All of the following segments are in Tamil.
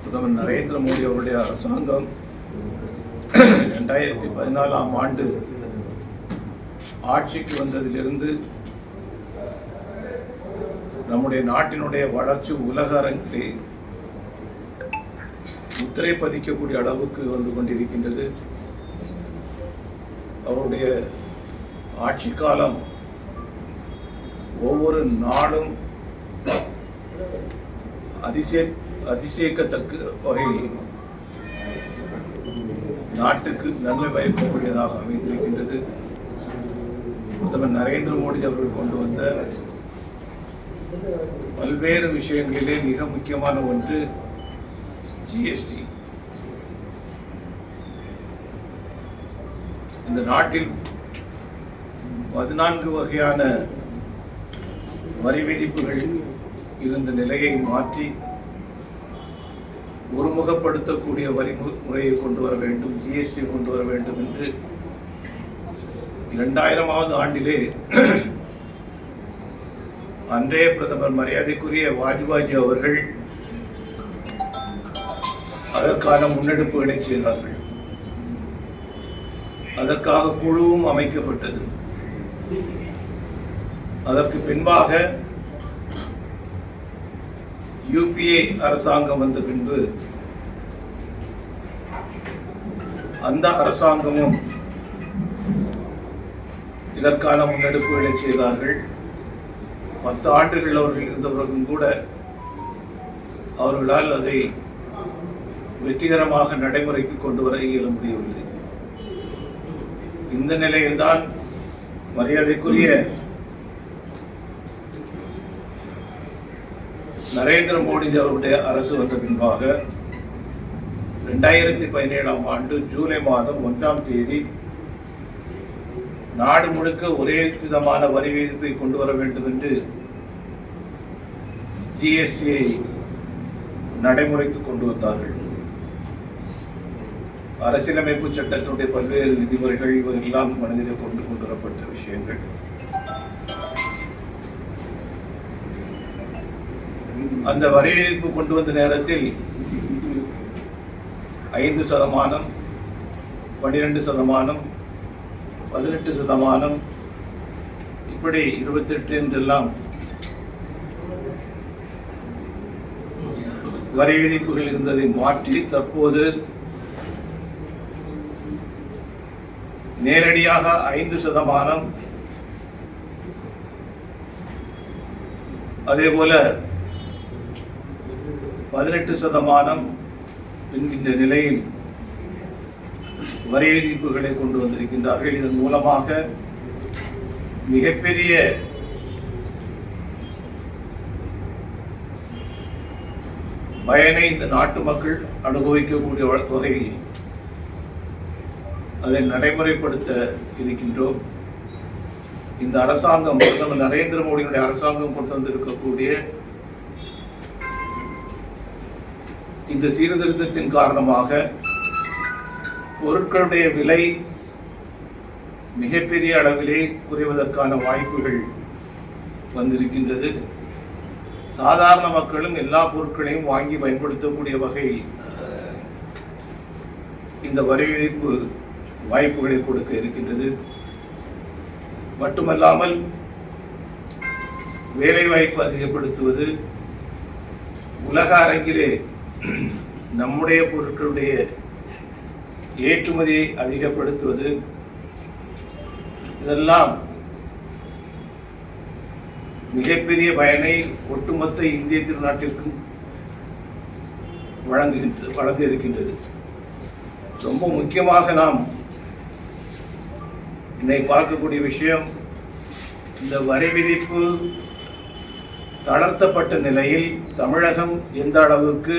பிரதமர் நரேந்திர மோடி அவருடைய அரசாங்கம் 2014ஆம் ஆண்டு ஆட்சிக்கு வந்ததிலிருந்து நம்முடைய நாட்டினுடைய வளர்ச்சி உலக அரங்கிலே முத்திரை பதிக்கக்கூடிய அளவுக்கு வந்து கொண்டிருக்கின்றது. அவருடைய ஆட்சி காலம் ஒவ்வொரு நாளும் அதிசயிக்கத்தக்க வகையில் நாட்டுக்கு நன்மை பயக்கக்கூடியதாக அமைந்திருக்கின்றது. பிரதமர் நரேந்திர மோடி அவர்கள் கொண்டு வந்த பல்வேறு விஷயங்களிலே மிக முக்கியமான ஒன்று ஜிஎஸ்டி. இந்த நாட்டில் 14 வகையான வரி விதிப்புகள் இருந்த நிலையை மாற்றி ஒருமுகப்படுத்தக்கூடிய வரி முறையை கொண்டு வர வேண்டும், ஜிஎஸ்டி கொண்டு வர வேண்டும் என்று 2000ஆவது ஆண்டிலே அன்றைய பிரதமர் மரியாதைக்குரிய வாஜ்பாய் அவர்கள் அதற்கான முன்னெடுப்புகளை செய்தார்கள். அதற்காக குழுவும் அமைக்கப்பட்டது. அதற்கு பின்பாக யூபிஏ அரசாங்கம் வந்த பின்பு அந்த அரசாங்கமும் இதற்கான முன்னெடுப்புகளை செய்தார்கள். 10 ஆண்டுகள் அவர்கள் இருந்தவர்களும் கூட அவர்களால் அதை வெற்றிகரமாக நடைமுறைக்கு கொண்டு வர இயல முடியவில்லை. இந்த நிலையில்தான் மரியாதைக்குரிய நரேந்திர மோடி அவருடைய அரசு வந்த பின்பாக 2017ஆம் ஆண்டு ஜூலை மாதம் 1ஆம் தேதி நாடு முழுக்க ஒரே விதமான வரி விதிப்பை கொண்டு வர வேண்டும் என்று ஜிஎஸ்டியை நடைமுறைக்கு கொண்டு வந்தார்கள். அரசியலமைப்பு சட்டத்தினுடைய பல்வேறு விதிமுறைகள் இவரெல்லாம் மனதிலே கொண்டு வரப்பட்ட விஷயங்கள். அந்த வரி விதிப்பு கொண்டு வந்த நேரத்தில் 5%, 12%, 18%, இப்படி 28 என்றெல்லாம் வரி விதிப்புகள் இருந்ததை மாற்றி தற்போது நேரடியாக 5%, அதே போல 18% என்கின்ற நிலையில் வரி விதிப்புகளை கொண்டு வந்திருக்கின்றார்கள். இதன் மூலமாக மிகப்பெரிய பயனை இந்த நாட்டு மக்கள் அனுபவிக்கக்கூடிய வகையில் அதை நடைமுறைப்படுத்த இருக்கின்றோம். இந்த அரசாங்கம், பிரதமர் நரேந்திர மோடியினுடைய அரசாங்கம் கொண்டு வந்திருக்கக்கூடிய இந்த சீர்திருத்தத்தின் காரணமாக பொருட்களுடைய விலை மிகப்பெரிய அளவிலே குறைவதற்கான வாய்ப்புகள் வந்திருக்கின்றது. சாதாரண மக்களும் எல்லா பொருட்களையும் வாங்கி பயன்படுத்தக்கூடிய வகையில் இந்த வரி விதிப்பு வாய்ப்புகளை கொடுக்க இருக்கின்றது. மட்டுமல்லாமல் வேலைவாய்ப்பு அதிகப்படுத்துவது, உலக அரங்கிலே நம்முடைய பொருட்களுடைய ஏற்றுமதியை அதிகப்படுத்துவது, இதெல்லாம் மிகப்பெரிய பயனை ஒட்டுமொத்த இந்திய திருநாட்டிற்கும் வழங்க இருக்கின்றது. ரொம்ப முக்கியமாக நாம் இன்னைக்கு பார்க்கக்கூடிய விஷயம், இந்த வரி விதிப்பு தளர்த்தப்பட்ட நிலையில் தமிழகம் எந்த அளவுக்கு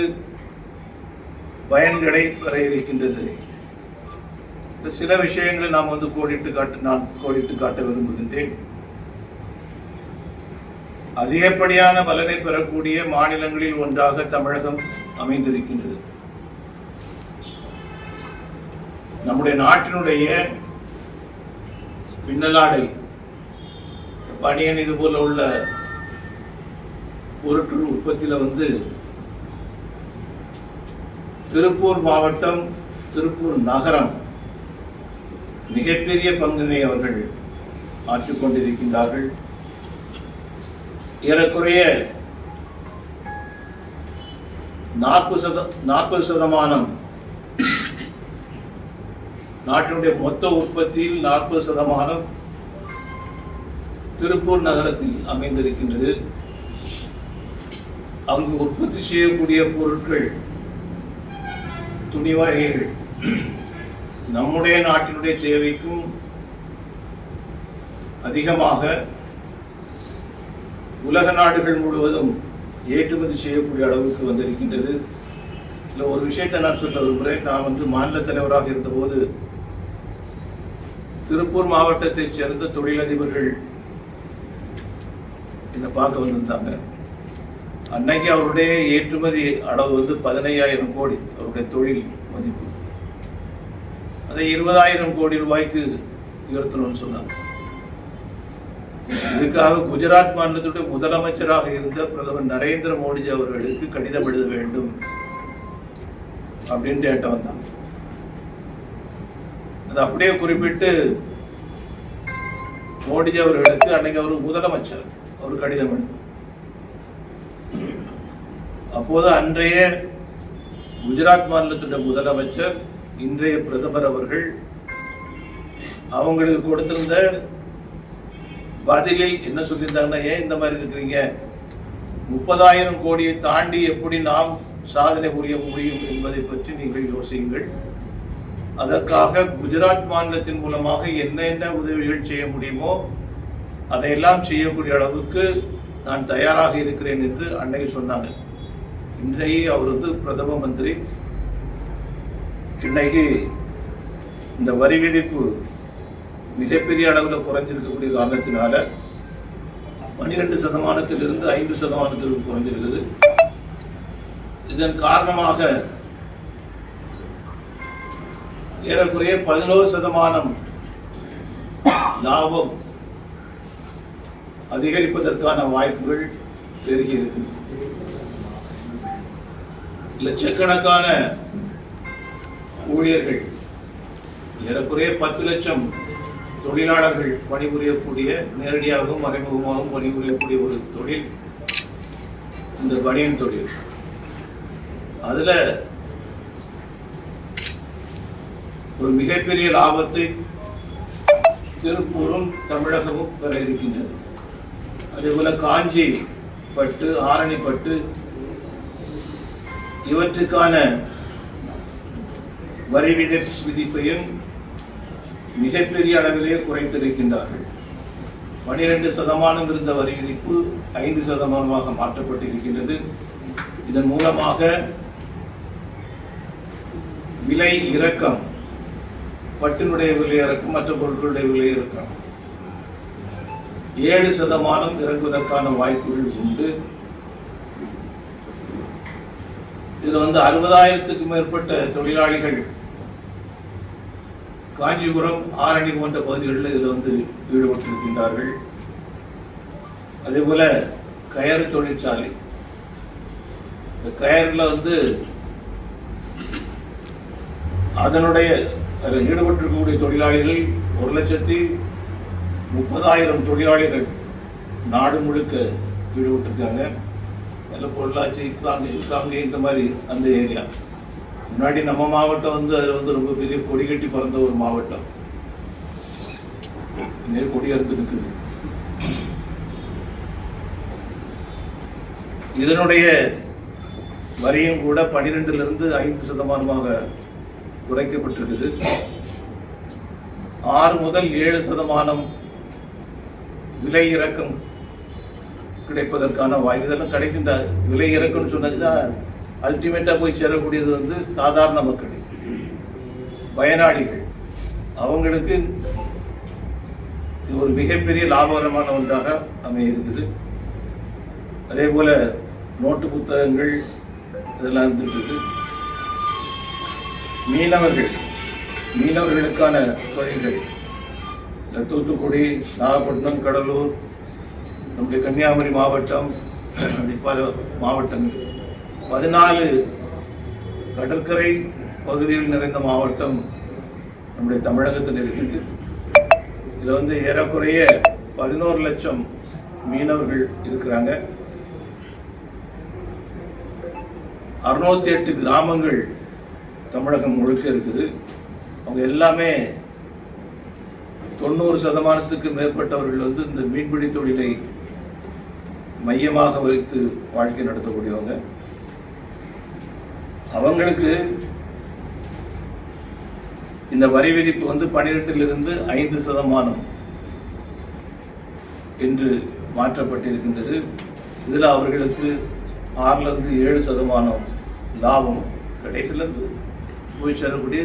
பயன்களை பெற இருக்கின்றது. சில விஷயங்களை நாம் நான் கோடிட்டு காட்ட விரும்புகின்றேன். அதிகப்படியான பலனை பெறக்கூடிய மாநிலங்களில் ஒன்றாக தமிழகம் அமைந்திருக்கின்றது. நம்முடைய நாட்டினுடைய பின்னலாடை, பனியன், இது போல உள்ள பொருட்கள் உற்பத்தியில் வந்து திருப்பூர் மாவட்டம், திருப்பூர் நகரம் மிகப்பெரிய பங்கினை அவர்கள் ஆற்றிக் கொண்டிருக்கின்றார்கள். ஏறக்குறைய 40% நாட்டினுடைய மொத்த உற்பத்தியில் 40% திருப்பூர் நகரத்தில் அமைந்திருக்கின்றது. அங்கு உற்பத்தி செய்யக்கூடிய பொருட்கள், துணி வகைகள் நம்முடைய நாட்டினுடைய தேவைக்கும் அதிகமாக உலக நாடுகள் முழுவதும் ஏற்றுமதி செய்யக்கூடிய அளவுக்கு வந்திருக்கின்றது. இதில் ஒரு விஷயத்தை நான் சொல்ல விரும்புகிறேன். நான் வந்து மாநில தலைவராக இருந்தபோது திருப்பூர் மாவட்டத்தைச் சேர்ந்த தொழிலதிபர்கள் என்னை பார்க்க வந்திருந்தாங்க. அன்னைக்கு அவருடைய ஏற்றுமதி அளவு வந்து 15,000 கோடி அவருடைய தொழில் மதிப்பு. அதை 20,000 கோடி ரூபாய்க்கு உயர்த்தணும்னு சொன்னாங்க. இதுக்காக குஜராத் மாநிலத்துடைய முதலமைச்சராக இருந்த பிரதமர் நரேந்திர மோடிஜி அவர்களுக்கு கடிதம் எழுத வேண்டும் அப்படின்னு என்கிட்ட வந்தாங்க. அது அப்படியே குறிப்பிட்டு மோடிஜி அவர்களுக்கு அன்னைக்கு அவர் முதலமைச்சர், அவர் கடிதம் எழுது. அப்போது அன்றைய குஜராத் மாநிலத்துடைய முதலமைச்சர், இன்றைய பிரதமர் அவர்கள் அவங்களுக்கு கொடுத்திருந்த பதிலில் என்ன சொல்லியிருந்தாங்கன்னா, ஏன் இந்த மாதிரி இருக்கிறீங்க, 30,000 கோடியை தாண்டி எப்படி நாம் சாதனை புரிய முடியும் என்பதை பற்றி நீங்கள் யோசியுங்கள். அதற்காக குஜராத் மாநிலத்தின் மூலமாக என்னென்ன உதவிகள் செய்ய முடியுமோ அதையெல்லாம் செய்யக்கூடிய அளவுக்கு நான் தயாராக இருக்கிறேன் என்று அன்னைக்கு சொன்னாங்க. இன்றைக்கு அவர் வந்து பிரதம மந்திரி. இன்னைக்கு இந்த வரி விதிப்பு மிகப்பெரிய அளவில் குறைஞ்சிருக்கக்கூடிய காரணத்தினால 12%இருந்து 5% குறைஞ்சிருக்குது. இதன் காரணமாக ஏறக்குறைய 11% லாபம் அதிகரிப்பதற்கான வாய்ப்புகள் பெருகி இருக்குது. லட்சக்கணக்கான ஊழியர்கள், ஏறக்குறைய 10 லட்சம் தொழிலாளர்கள் பணிபுரியக்கூடிய, நேரடியாகவும் மறைமுகமாகவும் பணிபுரியக்கூடிய ஒரு தொழில் இந்த பனியன் தொழில். அதுல ஒரு மிகப்பெரிய லாபத்தை திருப்பூரும் தமிழகமும் பெற இருக்கின்றது. அதேபோல காஞ்சி பட்டு, ஆரணி பட்டு இவற்றுக்கான வரி விதிப்பையும் மிகப்பெரிய அளவிலே குறைத்திருக்கின்றார்கள். 12% இருந்த வரி விதிப்பு 5% மாற்றப்பட்டிருக்கின்றது. இதன் மூலமாக விலை இறக்கம், பட்டினுடைய விலை இறக்கம், மற்ற பொருட்களுடைய விலை இறக்கம் 7% இறங்குவதற்கான வாய்ப்புகள் உண்டு. இதில் வந்து 60,000க்கும் மேற்பட்ட தொழிலாளிகள் காஞ்சிபுரம், ஆரணி போன்ற பகுதிகளில் இதில் வந்து ஈடுபட்டிருக்கின்றார்கள். அதே போல கயறு தொழிற்சாலை, இந்த கயறில் வந்து அதனுடைய அதில் ஈடுபட்டிருக்கக்கூடிய தொழிலாளிகள் 1,30,000 தொழிலாளிகள் நாடு முழுக்க ஈடுபட்டிருக்காங்க. அதில் பொள்ளாச்சி, காங்கே இந்த மாதிரி அந்த ஏரியா. முன்னாடி நம்ம மாவட்டம் வந்து அதில் வந்து ரொம்ப பெரிய கொடி கட்டி பறந்த ஒரு மாவட்டம். கொடி அறுத்து இருக்குது. இதனுடைய வரியும் கூட 12% 5% குறைக்கப்பட்டிருக்குது. 6 முதல் 7% விலை இறக்கம் கிடைப்பதற்கான வாய்ப்பு. இதெல்லாம் கடைசி இந்த விலை இறக்கம்னு சொன்னதுன்னா அல்டிமேட்டா போய் சேரக்கூடியது வந்து சாதாரண மக்கள், பயனாளிகள். அவங்களுக்கு இது ஒரு மிகப்பெரிய லாபகரமான ஒன்றாக அமைய இருக்குது. அதே போல நோட்டு புத்தகங்கள் இதெல்லாம் இருந்துட்டு இருக்கு. மீனவர்களுக்கான தொழில்கள் தூத்துக்குடி, நாகப்பட்டினம், கடலூர், நம்முடைய கன்னியாகுமரி மாவட்டம், பல மாவட்டங்கள். 14 கடற்கரை பகுதியில் நிறைந்த மாவட்டம் நம்முடைய தமிழகத்தில் இருக்குது. இதில் ஏறக்குறைய 11 லட்சம் மீனவர்கள் இருக்கிறாங்க. 608 கிராமங்கள் தமிழகம் முழுக்க இருக்குது. அவங்க எல்லாமே 90% மேற்பட்டவர்கள் இந்த மீன்பிடி தொழிலை மையமாக வைத்து வாழ்க்கை நடத்தக்கூடியவங்க. அவங்களுக்கு இந்த வரி விதிப்பு 12% 5% என்று மாற்றப்பட்டிருக்கின்றது. இதில் அவர்களுக்கு 6% 7% லாபம் கடைசியில் போய் சேரக்கூடிய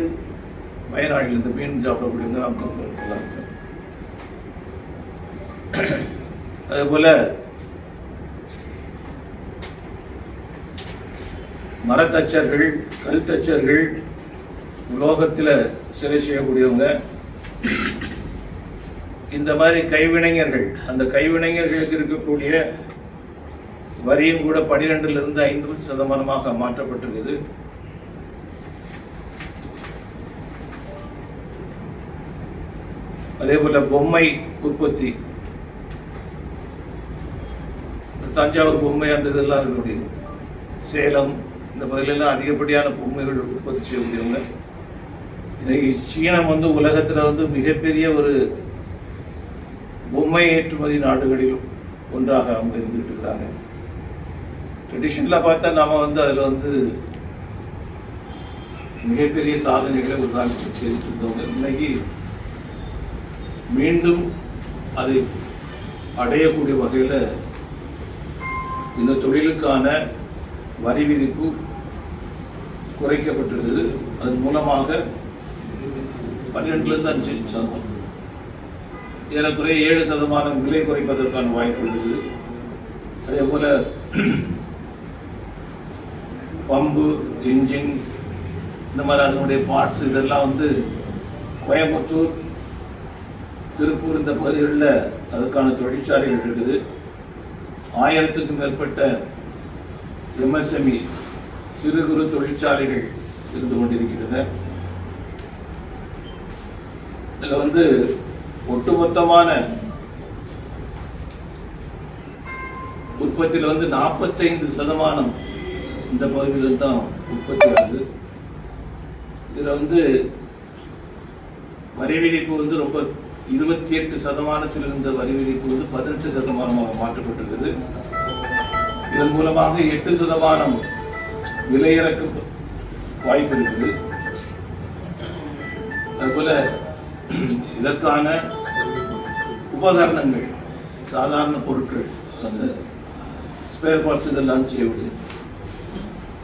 வயநாட்டில் இந்த மீன் சாப்பிடக்கூடியவங்க அவங்க. அதேபோல மரத்தச்சர்கள், கல் தச்சர்கள், உலோகத்தில் சிலை செய்யக்கூடியவங்க, இந்த மாதிரி கைவினைஞர்கள், அந்த கைவினைஞர்களுக்கு இருக்கக்கூடிய வரியும் கூட 12% 5% மாற்றப்பட்டிருக்குது. அதே போல பொம்மை உற்பத்தி, தஞ்சாவூர் பொம்மை அந்த இதெல்லாம் இருக்கக்கூடிய சேலம், இந்த பகுதியிலெல்லாம் அதிகப்படியான பொம்மைகள் உற்பத்தி செய்யக்கூடியவங்க. இன்னைக்கு சீனம் உலகத்தில் மிகப்பெரிய ஒரு பொம்மை ஏற்றுமதி நாடுகளில் ஒன்றாக அவங்க இருந்துட்டு இருக்கிறாங்க. ட்ரெடிஷனலாக பார்த்தா நாம் அதில் மிகப்பெரிய சாதனைகளை ஒரு காலத்தில் செய்துட்டு இருந்தவங்க. இன்னைக்கு மீண்டும் அதை அடையக்கூடிய வகையில் இந்த தொழிலுக்கான வரி விதிப்பு குறைக்கப்பட்டிருக்குது. அதன் மூலமாக 12% 5%, ஏறக்குறைய 7% விலை குறைப்பதற்கான வாய்ப்பு இருக்குது. அதே போல பம்பு, இன்ஜின், இந்த மாதிரி அதனுடைய பார்ட்ஸ் இதெல்லாம் கோயம்புத்தூர், திருப்பூர் இந்த பகுதிகளில் அதற்கான தொழிற்சாலைகள் இருக்குது. 1000க்கும் மேற்பட்ட MSME சிறு குறு தொழிற்சாலைகள் இருந்து கொண்டிருக்கின்றன. இதில் ஒட்டுமொத்தமான உற்பத்தியில் 45% இந்த பகுதியில் தான் உற்பத்தி ஆகுது. இதில் வரி விதிப்பு ரொம்ப 28% இருந்த வரி விதிப்பு 18% மாற்றப்பட்டிருக்குது. இதன் மூலமாக 8% விலையிறக்க வாய்ப்பு இருக்குது. அதுபோல இதற்கான உபகரணங்கள், சாதாரண பொருட்கள், அந்த ஸ்பேர் பார்ட்ஸ் இதெல்லாம் செய்யக்கூடிய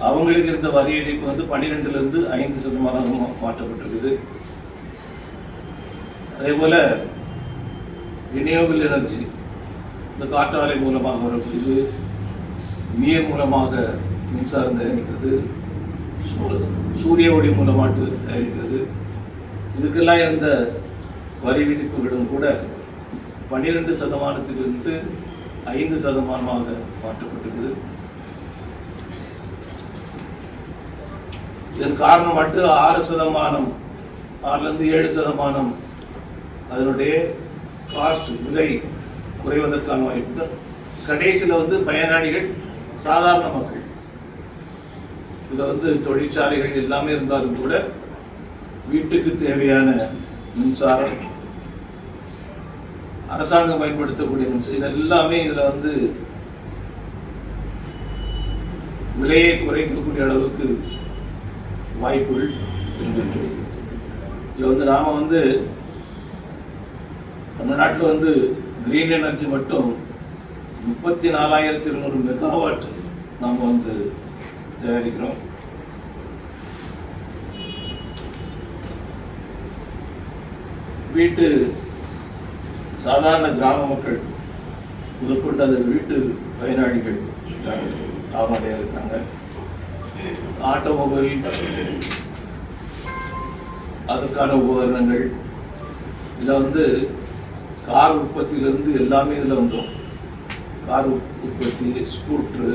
அவங்களுக்கு இருந்த வரி விதிப்பு 12% 5% மாற்றப்பட்டிருக்குது. அதே போல ரினியூவபிள் எனர்ஜி, இந்த காற்றாலை மூலமாக வரக்கூடியது, நீர் மூலமாக மின்சாரம் தயாரிக்கிறது, சூரிய ஒளி மூலமாட்டு தயாரிக்கிறது, இதுக்கெல்லாம் இருந்த வரி விதிப்புகளும் கூட 12% 5% மாற்றப்பட்டிருக்குது. இதன் காரணம் மட்டும் 6%, 6% 7% அதனுடைய காஸ்ட், விலை குறைவதற்கான வாய்ப்பு. கடைசியில் பயனாளிகள் சாதாரண மக்கள். இதில் தொழிற்சாலைகள் எல்லாமே இருந்தாலும் கூட வீட்டுக்கு தேவையான மின்சாரம், அரசாங்கம் பயன்படுத்தக்கூடிய மின்சாரம், இதெல்லாமே இதில் விலையை குறைக்கக்கூடிய அளவுக்கு வாய்ப்புகள் இருந்திருக்கிறது. இதில் நாம தமிழ்நாட்டில் கிரீன் எனர்ஜி மட்டும் 34,200 மெகாவாட் நாம் தயாரிக்கிறோம். வீட்டு சாதாரண கிராம மக்கள் முதற்கொண்டு அந்த வீட்டு பயனாளிகள் கால்நடையாக இருக்கிறாங்க. ஆட்டோமொபைல், அதற்கான உபகரணங்கள், இதில் கார் உற்பத்தியிலிருந்து எல்லாமே இதில் வந்துடும். கார் உற்பத்தி, ஸ்கூட்ரு,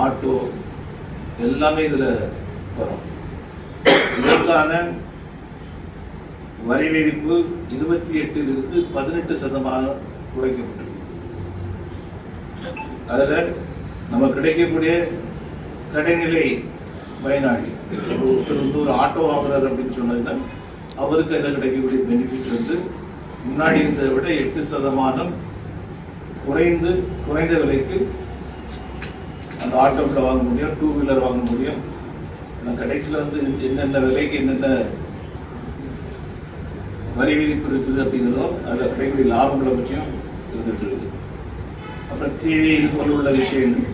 ஆட்டோ எல்லாமே இதில் வரும். இதற்கான வரி விதிப்பு 28% 18% குறைக்கப்பட்டிருக்கு. அதில் நம்ம கிடைக்கக்கூடிய கடைநிலை பயனாளி ஒருத்தர் ஒரு ஆட்டோ வாங்குறாரு அப்படின்னு சொன்னதுன்னா அவருக்கு அதில் கிடைக்கக்கூடிய பெனிஃபிட் முன்னாடி இருந்ததை விட 8% குறைந்த விலைக்கு அந்த ஆட்டோவில் வாங்க முடியும், 2 வீலர் வாங்க முடியும். கடைசியில் என்னென்ன விலைக்கு என்னென்ன வரி விதிப்பு இருக்குது அப்படிங்கிறதும் அதில் கிடைக்கக்கூடிய லாபங்களை பற்றியும் இருந்துட்டு இருக்குது. அப்புறம் டிவி இது போல உள்ள விஷயங்கள்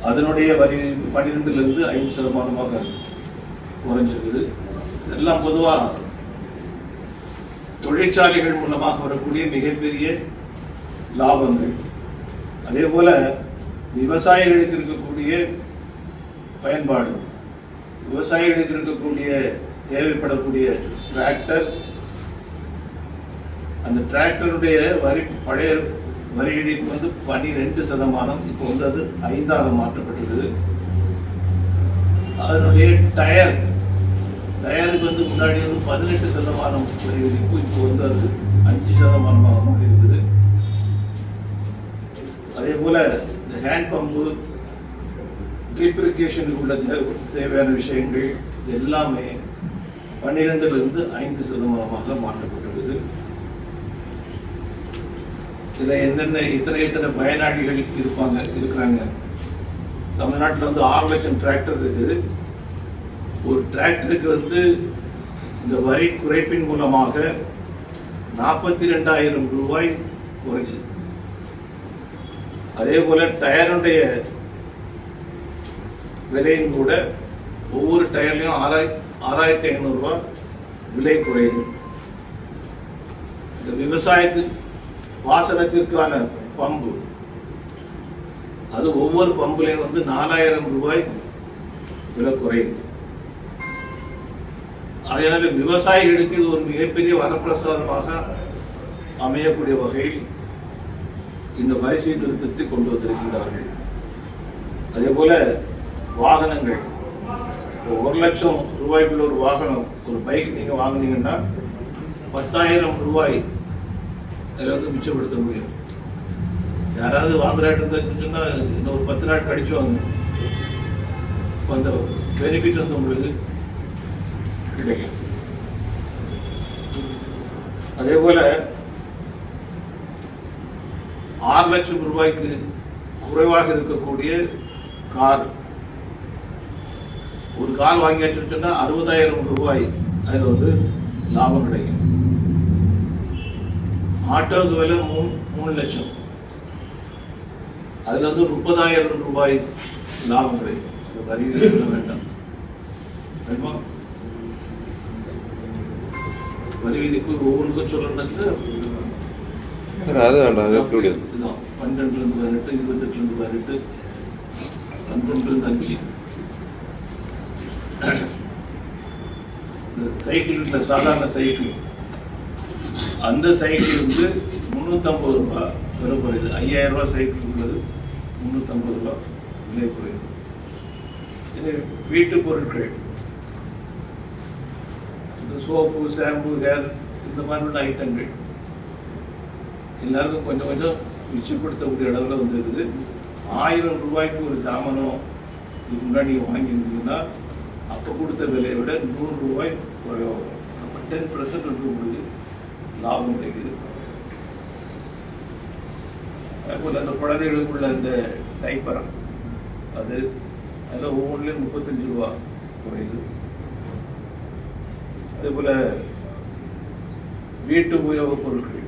அதனுடைய வரி விதிப்பு 12% 5% குறைஞ்சிருக்குது. இதெல்லாம் பொதுவாக தொழிற்சாலைகள் மூலமாக வரக்கூடிய மிகப்பெரிய லாபங்கள். அதே போல விவசாயிகளுக்கு இருக்கக்கூடிய பயன்பாடு, விவசாயிகளுக்கு இருக்கக்கூடிய தேவைப்படக்கூடிய டிராக்டர், அந்த டிராக்டருடைய பழைய வரி விதிப்பு 12%, இப்போ அது 5% மாற்றப்பட்டிருக்குது. அதனுடைய டயருக்கு முன்னாடி 18% வரி விதிப்பு, இப்போ அது 5% மாறி இருக்குது. அதே போல இந்த ஹேண்ட் பம்பு, ட்ரிப் இரிகேஷனுக்கு உள்ள தேவையான விஷயங்கள் எல்லாமே 12% 5% மாற்றப்பட்டுள்ளது. இதில் என்னென்ன இத்தனை பயனாளிகள் இருக்கிறாங்க. தமிழ்நாட்டில் 6 லட்சம் டிராக்டர் இருக்குது. ஒரு டிராக்டருக்கு இந்த வரி குறைப்பின் மூலமாக 42,000 ரூபாய் குறைஞ்சுது. அதே போல டயருடைய விலையும் கூட ஒவ்வொரு டயர்லையும் 6,500 ரூபாய் விலை குறையுது. இந்த விவசாயத்தில் பாசனத்திற்கான பம்பு, அது ஒவ்வொரு பம்புலையும் 4,000 ரூபாய் விலை குறையுது. அதனால விவசாயிகளுக்கு இது ஒரு மிகப்பெரிய வரப்பிரசாதமாக அமையக்கூடிய வகையில் இந்த வரி சீர்திருத்தத்தை கொண்டு வந்திருக்கிறார்கள். அதே போல வாகனங்கள், 1 லட்சம் ரூபாய்க்குள்ள ஒரு வாகனம், ஒரு பைக் நீங்க வாங்கினீங்கன்னா 10,000 ரூபாய் அதில் மிச்சப்படுத்த முடியும். யாராவது வாங்குறாட்டு சொன்னா இன்னும் ஒரு 10 நாள் கழிச்சு வாங்க, அந்த பெனிஃபிட் உங்களுக்கு கிடைக்கும். அதே போல 6 லட்சம் ரூபாய்க்கு குறைவாக இருக்கக்கூடிய கார், ஒரு கார் வாங்கியாச்சு சொன்னா 60,000 ரூபாய் அதில் லாபம் கிடைக்கும். ஆட்டோவுக்கு விலை 3 லட்சம், அதுல 30,000 ரூபாய் லாபம் கிடைக்கும். வரி வேண்டாம், வரி விதிப்பு ஒவ்வொன்றுக்கும் சொல்லணும்னா 12 18, 28 18, 12 5. சைக்கிள், சாதாரண சைக்கிள், அந்த சைக்கிள் 350 ரூபாய் விலை குறையுது. 5,000 ரூபாய் சைக்கிள் உள்ளது 350 ரூபாய் விலை குறையுது. இது வீட்டு பொருட்கள், இந்த சோப்பு, ஷாம்பு, ஹேர், இந்த மாதிரி உள்ள ஐட்டங்கள் எல்லாருக்கும் கொஞ்சம் கொஞ்சம் மிச்சப்படுத்தக்கூடிய அளவில் வந்துருக்குது. 1000 ரூபாய்க்கு ஒரு ஜாமானம் இதுக்கு முன்னாடி நீங்கள் வாங்கியிருந்தீங்கன்னா அப்போ கொடுத்த விலையை விட 100 ரூபாய் குறைவாக வரும். அப்போ 10% உங்களுக்கு லாபம் கிடைக்குது. அதேபோல் அந்த குழந்தைகளுக்குள்ள அந்த டைப்பர், அதில் ஒவ்வொன்றிலையும் 35 ரூபா குறையுது. அதே போல வீட்டு உபயோகப் பொருட்கள்,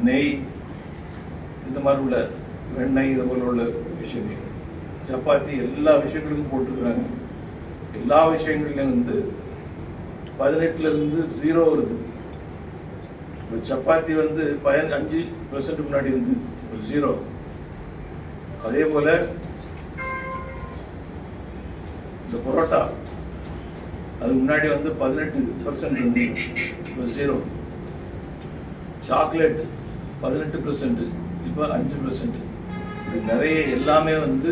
நெய், இந்த மாதிரி உள்ள வெண்ணெய், இது போல உள்ள விஷயங்கள், சப்பாத்தி, எல்லா விஷயங்களுக்கும் போட்டுக்கிறாங்க. எல்லா விஷயங்கள்லையும் 18% 0 வருது. இப்போ சப்பாத்தி 15% முன்னாடி 0. அதே போல இந்த பரோட்டா, அது முன்னாடி 18% இருந்தது, இப்போ 0. சாக்லேட் 18%, இப்போ 5%. நிறைய எல்லாமே வந்து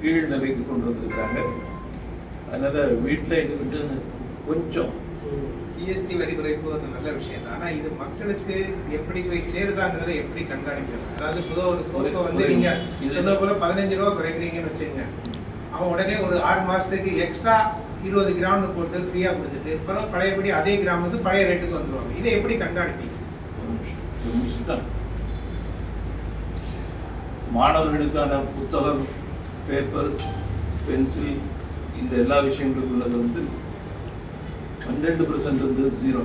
கீழ் நிலைக்கு கொண்டு வந்திருக்கிறாங்க. அதனால வீட்டில் விட்டு கொஞ்சம் ஜிஎஸ்டி வரி குறைப்பு ஒரு நல்ல விஷயம் தான். ஆனால் இது மக்களுக்கு எப்படி போய் சேருதாங்கிறத எப்படி கண்காணிக்கிறது? அதாவது பொதுவாக ஒரு சோஃபா வந்து நீங்கள் சொன்ன போல 15 ரூபா குறைக்கிறீங்கன்னு வச்சுங்க, அவன் உடனே ஒரு 6 மாதத்துக்கு எக்ஸ்ட்ரா 20 கிராம்னு போட்டு ஃப்ரீயாக கொடுத்துட்டு அப்புறம் பழையபடி அதே கிராம் வந்து பழைய ரேட்டுக்கு வந்துடுவாங்க. இதை எப்படி கண்காணிப்பீங்க? மாணவர்களுக்கான புத்தகம், பேப்பர், பென்சில், இந்த எல்லா விஷயங்களுக்கும் உள்ளது வந்து 12% இருந்தது 0.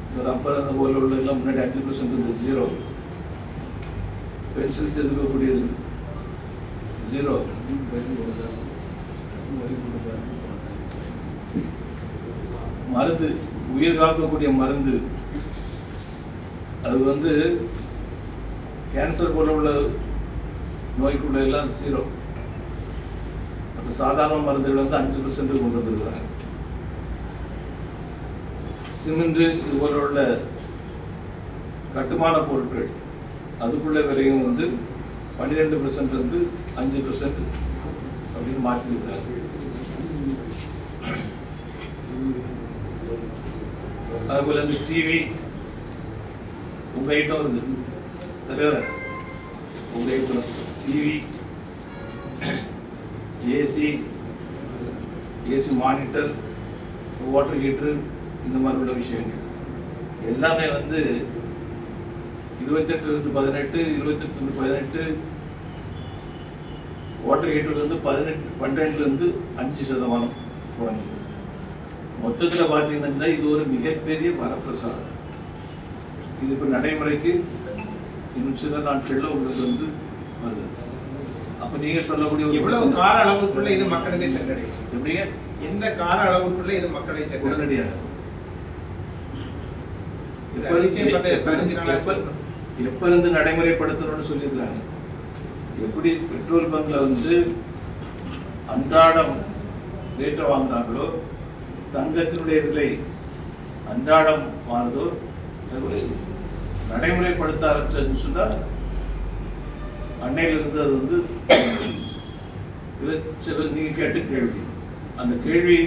இந்த ரப்பர் அந்த போல உள்ள எல்லாம் முன்னாடி 5% இருந்தது 0. பென்சில் செதுக்கக்கூடியது 0. மருந்து, உயிர் காக்கக்கூடிய மருந்து, அது வந்து கேன்சர் போல உள்ள நோய்க்குள்ள எல்லாம் 0. மற்ற சாதாரண மருந்துகள் வந்து 5% கொண்டு வந்திருக்கிறாங்க. சிமெண்ட் இது போல உள்ள கட்டுமான பொருட்கள் அதுக்குள்ள விலையும் வந்து 12% இருந்து 5% அப்படின்னு மாற்றிருக்கிறாங்க. அதுபோல இந்த டிவி உங்க ஐட்டம் வருது தலைவர, உங்க item TV, AC monitor, water heater, இந்த மாதிரி உள்ள விஷயங்கள் எல்லாமே வந்து 28-18, 28-18, வாட்டர் ஹீட்டர் வந்து 12-5% குறைஞ்சு. மொத்தத்தில் பார்த்தீங்கன்னா இது ஒரு மிகப்பெரிய வரப்பிரசாதம். இது இப்போ நடைமுறைக்கு இன்னும் சில நாட்களில் உங்களுக்கு வந்து வருது. அப்போ நீங்கள் சொல்லக்கூடிய ஒரு எவ்வளவு கால அளவுக்குள்ள இது மக்களுக்கு சென்றடையும்? எப்படிங்க? எந்த கால அளவுக்குள்ள இது மக்களை உடனடியாக எப்ப இருந்து நடைமுறைப்படுத்தணும்னு சொல்லியிருக்கிறாங்க. எப்படி பெட்ரோல் பங்க்ல வந்து அன்றாடம் ரேட்டை வாங்குறாங்களோ, தங்கத்தினுடைய விலை அன்றாடம் மாறுதோ, நடைமுறைப்படுத்த ஆரம்பிச்சதுன்னு சொன்னா அன்னையிலிருந்து அது வந்து நீங்க கேட்டு கேள்வி, அந்த கேள்வி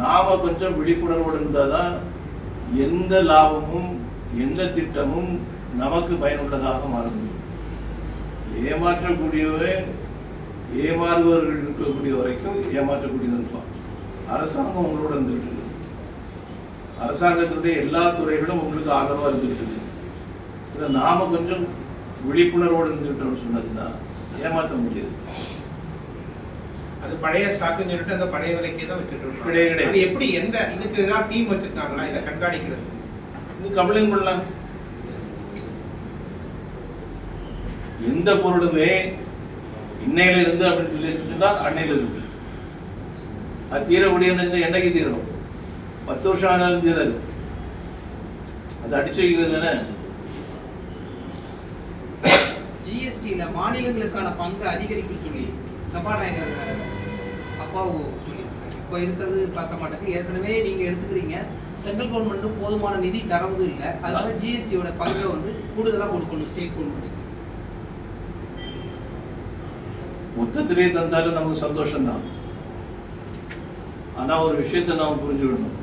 நாம கொஞ்சம் விழிப்புணர்வோடு இருந்தாதான் எந்த லாபமும் எந்த திட்டமும் நமக்கு பயனுள்ளதாக மாற முடியும். ஏமாற்றக்கூடியவே ஏமாறுவர்கள் இருக்கக்கூடிய வரைக்கும் ஏமாற்றக்கூடியவர் இருப்பான். அரசாங்கம் உங்களோட இருந்துகிட்டு இருக்கு. அரசாங்கத்தினுடைய எல்லா துறைகளும் உங்களுக்கு ஆதரவாக இருந்துகிட்டு இருக்கு. இதை நாம கொஞ்சம் விழிப்புணர்வோடு இருந்துகிட்டோம்னு சொன்னதுன்னா ஏமாற்ற முடியாது. அது பழைய ஸ்டாக்குன்னு சொல்லிட்டு அந்த பழைய விலைக்கே தான் வச்சுட்டு கிடையாது. அது எப்படி எந்த இதுக்கு ஏதாவது டீம் வச்சிருக்காங்களா இதை கண்காணிக்கிறது? இது கம்ப்ளைண்ட் பண்ணலாம். எந்த பொருளுமே இன்னையில இருந்து அப்படின்னு சொல்லிட்டுன்னா அன்னையில இருந்து அது தீரக்கூடிய என்னைக்கு தீரும்? 10 வருஷம் ஆனாலும் தீராது. அது அடிச்சு வைக்கிறது தானே. ஜிஎஸ்டியில மாநிலங்களுக்கான பங்கு அதிகரிக்கும் சொல்லி சபாநாயகர் அப்பாவு சொல்லி இப்போ இருக்கிறது பார்க்க மாட்டாங்க. ஏற்கனவே நீங்க எடுத்துக்கிறீங்க, சென்ட்ரல் கவர்மெண்ட்டும் போதுமான நிதி தரவது இல்லை. அதனால ஜிஎஸ்டியோட பங்கை வந்து கூடுதலாக கொடுக்கணும் ஸ்டேட் கவர்மெண்ட்டுக்கு. மொத்தத்திலே தந்தாலும் நமக்கு சந்தோஷம்தான். ஆனா ஒரு விஷயத்தை நாம் புரிஞ்சுக்கணும்.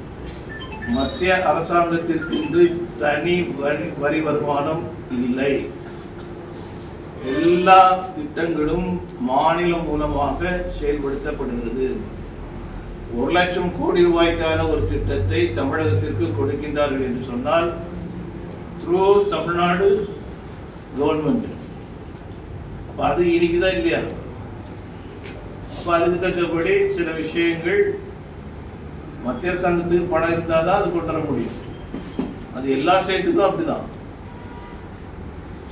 மத்திய அரசாங்கத்திற்கு தனி வரி வருமானம் இல்லை. எல்லா திட்டங்களும் மாநிலம் மூலமாக செயல்படுத்தப்படுகிறது. 1 லட்சம் கோடி ரூபாய்க்கான ஒரு திட்டத்தை தமிழகத்திற்கு கொடுக்கின்றார்கள் என்று சொன்னால் த்ரூ தமிழ்நாடு கவர்மெண்ட். அப்ப அது இனிக்குதான் இல்லையா? அப்ப அதுக்கு தக்கபடி சில விஷயங்கள் மத்திய அரசாங்கத்துக்கு பணம் இருந்தால் தான் அது கொண்டு வர முடியும். அது எல்லா ஸ்டேட்டுக்கும் அப்படிதான்.